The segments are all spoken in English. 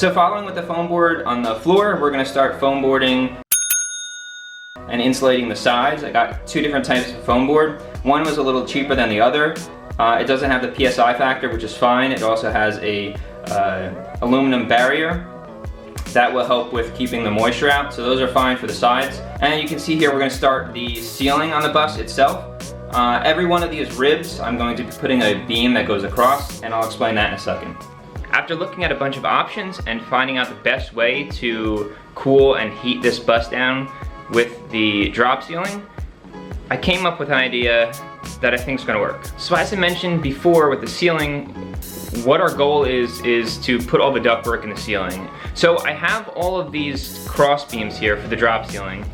So following with the foam board on the floor, we're going to start foam boarding and insulating the sides. I got two different types of foam board. One was a little cheaper than the other. It doesn't have the PSI factor, which is fine. It also has a aluminum barrier that will help with keeping the moisture out. So those are fine for the sides. And you can see here we're going to start the ceiling on the bus itself. Every one of these ribs, I'm going to be putting a beam that goes across, and I'll explain that in a second. After looking at a bunch of options and finding out the best way to cool and heat this bus down with the drop ceiling, I came up with an idea that I think is going to work. So as I mentioned before with the ceiling, what our goal is to put all the ductwork in the ceiling. So I have all of these cross beams here for the drop ceiling,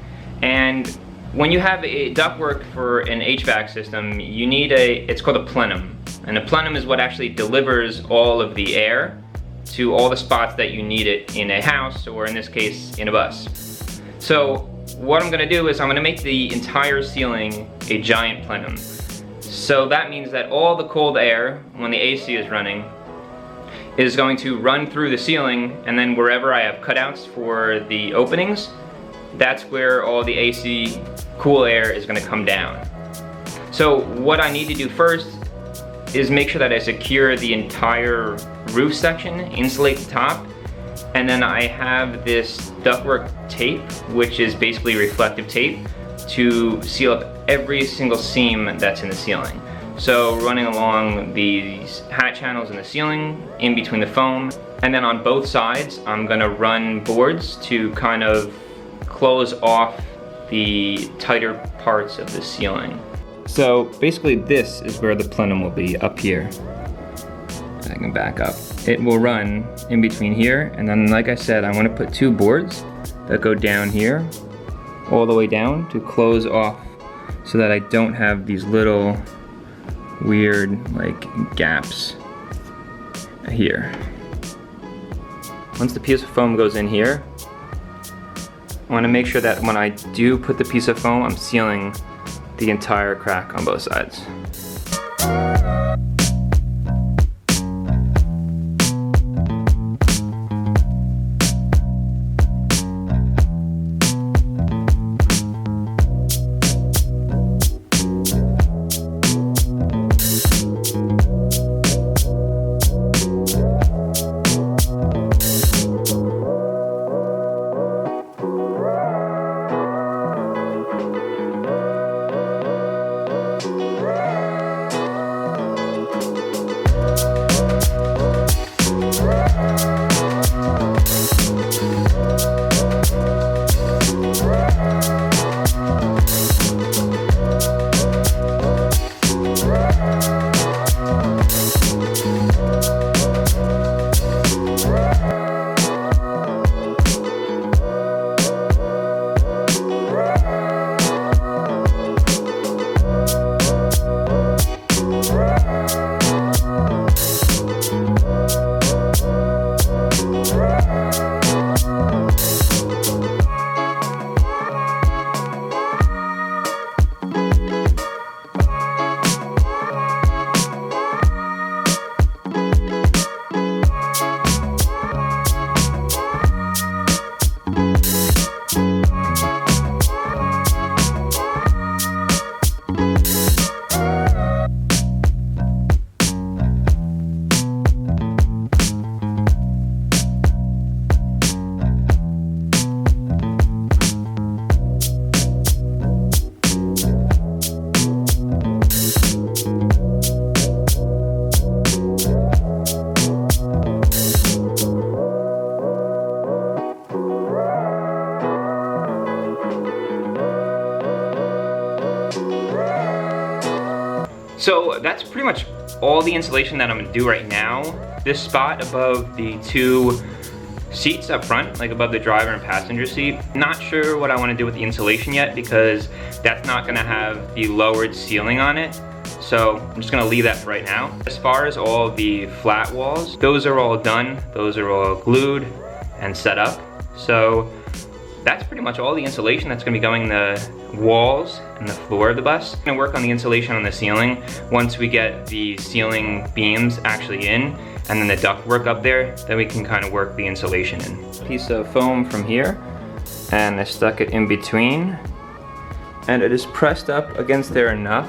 and when you have a ductwork for an HVAC system, you need it's called a plenum. And a plenum is what actually delivers all of the air to all the spots that you need it in a house, or in this case, in a bus. So what I'm gonna do is I'm gonna make the entire ceiling a giant plenum. So that means that all the cold air, when the AC is running, is going to run through the ceiling, and then wherever I have cutouts for the openings, that's where all the AC cool air is going to come down. So what I need to do first is make sure that I secure the entire roof section, insulate the top, and then I have this ductwork tape, which is basically reflective tape, to seal up every single seam that's in the ceiling. So running along these hat channels in the ceiling, in between the foam, and then on both sides I'm going to run boards to kind of close off the tighter parts of the ceiling. So basically this is where the plenum will be, up here. I can back up. It will run in between here, and then like I said, I want to put two boards that go down here, all the way down to close off so that I don't have these little weird like gaps here. Once the piece of foam goes in here, I want to make sure that when I do put the piece of foam, I'm sealing the entire crack on both sides. So that's pretty much all the insulation that I'm gonna do right now. This spot above the two seats up front, like above the driver and passenger seat, not sure what I want to do with the insulation yet because that's not gonna have the lowered ceiling on it. So I'm just gonna leave that for right now. As far as all the flat walls, those are all done. Those are all glued and set up. So that's pretty much all the insulation that's gonna be going in the walls and the floor of the bus. I'm gonna work on the insulation on the ceiling once we get the ceiling beams actually in, and then the duct work up there, then we can kind of work the insulation in. Piece of foam from here, and I stuck it in between, and it is pressed up against there enough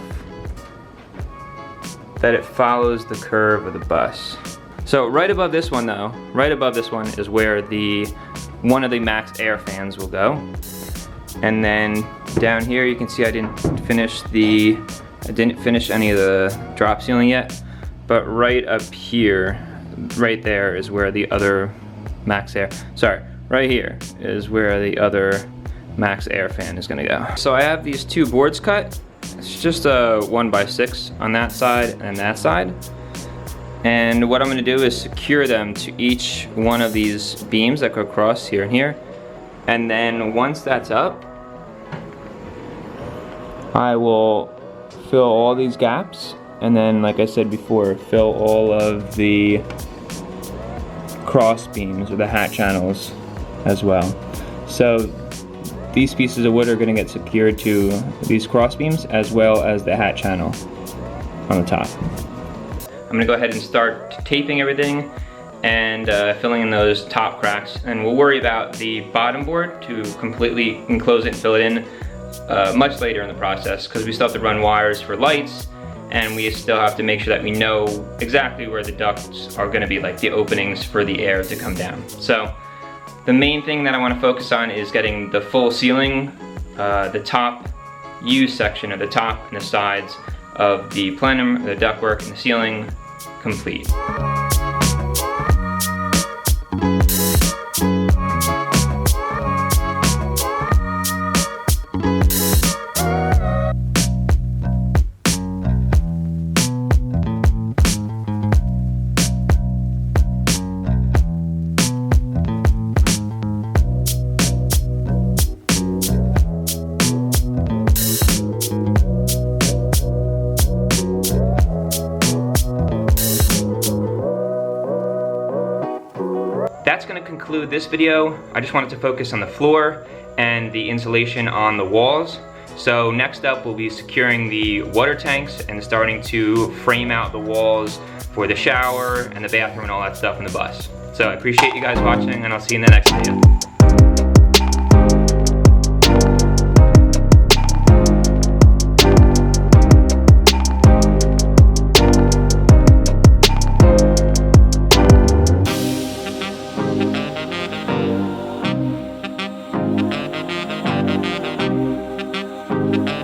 that it follows the curve of the bus. So right above this one though, right above this one is where one of the max air fans will go. And then down here you can see I didn't finish any of the drop ceiling yet, but right up here, right there is where the other max air, right here is where the other max air fan is gonna go. So I have these two boards cut. It's just a 1x6 on that side and that side. And what I'm gonna do is secure them to each one of these beams that go across here and here. And then once that's up, I will fill all these gaps. And then, like I said before, fill all of the cross beams or the hat channels as well. So these pieces of wood are going to get secured to these cross beams as well as the hat channel on the top. I'm going to go ahead and start taping everything and filling in those top cracks, and we'll worry about the bottom board to completely enclose it and fill it in much later in the process, because we still have to run wires for lights, and we still have to make sure that we know exactly where the ducts are going to be, like the openings for the air to come down. So the main thing that I want to focus on is getting the full ceiling, the top U section of the top and the sides of the plenum, the ductwork, and the ceiling complete. That's going to conclude this video. I just wanted to focus on the floor and the insulation on the walls. So next up we'll be securing the water tanks and starting to frame out the walls for the shower and the bathroom and all that stuff in the bus. So I appreciate you guys watching, and I'll see you in the next video.